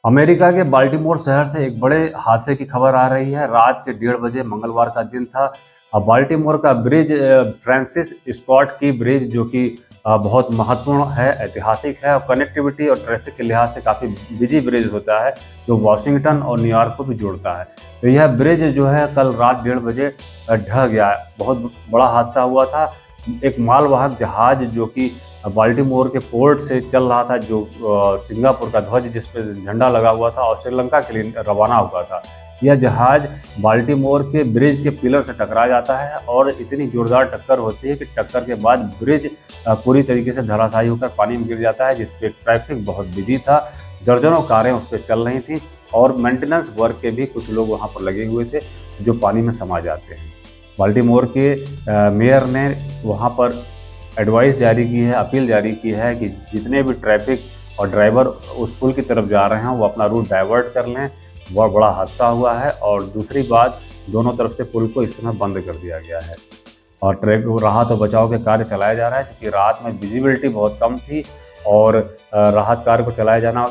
America के Baltimore शहर से एक बड़े हादसे की खबर आ रही है। रात के 1:30 बजे मंगलवार का दिन था। बाल्टीमोर का ब्रिज फ्रांसिस स्कॉट की ब्रिज, जो कि बहुत महत्वपूर्ण है, ऐतिहासिक है और कनेक्टिविटी और ट्रैफिक के लिहाज से काफ़ी बिजी ब्रिज होता है, जो वॉशिंगटन और न्यूयॉर्क को भी जोड़ता है। तो यह ब्रिज जो है कल रात 1:30 बजे ढह गया। बहुत बड़ा हादसा हुआ था। एक मालवाहक जहाज जो कि बाल्टीमोर के पोर्ट से चल रहा था, जो सिंगापुर का ध्वज जिस पे झंडा लगा हुआ था और श्रीलंका के लिए रवाना हुआ था। यह जहाज बाल्टीमोर के ब्रिज के पिलर से टकरा जाता है और इतनी जोरदार टक्कर होती है कि टक्कर के बाद ब्रिज पूरी तरीके से धराशायी होकर पानी में गिर जाता है, जिसपे ट्रैफिक बहुत बिजी था। दर्जनों कारें उस पर चल रही थी और मेंटेनेंस वर्क के भी कुछ लोग वहाँ पर लगे हुए थे, जो पानी में समा जाते हैं। बाल्टीमोर के मेयर ने वहाँ पर एडवाइस जारी की है, अपील जारी की है कि जितने भी ट्रैफिक और ड्राइवर उस पुल की तरफ जा रहे हैं वो अपना रूट डाइवर्ट कर लें। बहुत बड़ा हादसा हुआ है और दूसरी बात, दोनों तरफ से पुल को इस समय बंद कर दिया गया है और ट्रैफिक राहत और बचाव के कार्य चलाया जा रहा है, क्योंकि रात में विजिबिलिटी बहुत कम थी और राहत कार्य को चलाया जाना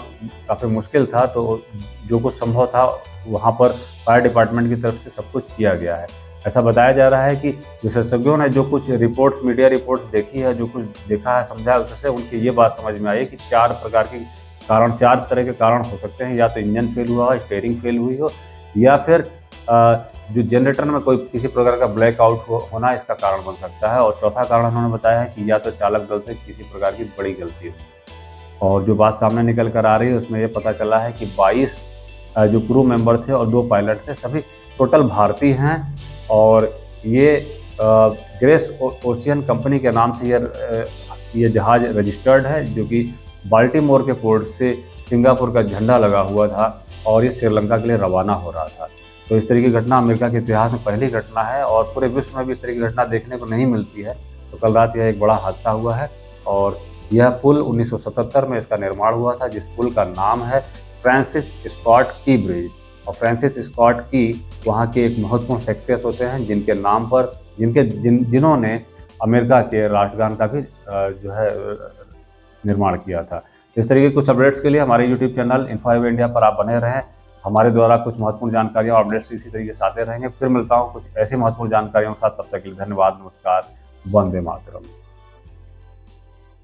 काफ़ी मुश्किल था। तो जो कुछ संभव था वहाँ पर फायर डिपार्टमेंट की तरफ से सब कुछ किया गया है। ऐसा बताया जा रहा है कि विशेषज्ञों ने जो कुछ रिपोर्ट्स, मीडिया रिपोर्ट्स देखी है, जो कुछ देखा है, समझा है, उससे उनकी ये बात समझ में आई कि 4 तरह के कारण हो सकते हैं। या तो इंजन फेल हुआ हो, स्टीयरिंग फेल हुई हो, या फिर जो जनरेटर में कोई किसी प्रकार का ब्लैकआउट होना इसका कारण बन सकता है। और चौथा कारण उन्होंने बताया है कि या तो चालक दल से किसी प्रकार की बड़ी गलती हो। और जो बात सामने निकल कर आ रही है उसमें ये पता चला है कि 22 जो क्रू मेंबर थे और 2 पायलट थे, सभी टोटल भारतीय हैं और ये ग्रेस ओशियन कंपनी के नाम से ये जहाज़ रजिस्टर्ड है, जो कि बाल्टीमोर के पोर्ट से सिंगापुर का झंडा लगा हुआ था और ये श्रीलंका के लिए रवाना हो रहा था। तो इस तरह की घटना अमेरिका के इतिहास में पहली घटना है और पूरे विश्व में भी इस तरह की घटना देखने को नहीं मिलती है। तो कल रात यह एक बड़ा हादसा हुआ है और यह पुल 1977 में इसका निर्माण हुआ था, जिस पुल का नाम है फ्रांसिस स्कॉट की ब्रिज। और फ्रांसिस स्कॉट की वहाँ के एक महत्वपूर्ण शख्सियत होते हैं, जिनके नाम पर जिन्होंने अमेरिका के राष्ट्रगान का भी जो है निर्माण किया था। इस तरीके के कुछ अपडेट्स के लिए हमारे यूट्यूब चैनल इन्फो इंडिया पर आप बने रहें। हमारे द्वारा कुछ महत्वपूर्ण जानकारियाँ और अपडेट्स इसी तरीके से आते रहेंगे। फिर मिलता हूँ कुछ ऐसी महत्वपूर्ण जानकारियों के साथ। तब तक के लिए धन्यवाद, नमस्कार, वंदे मातरम।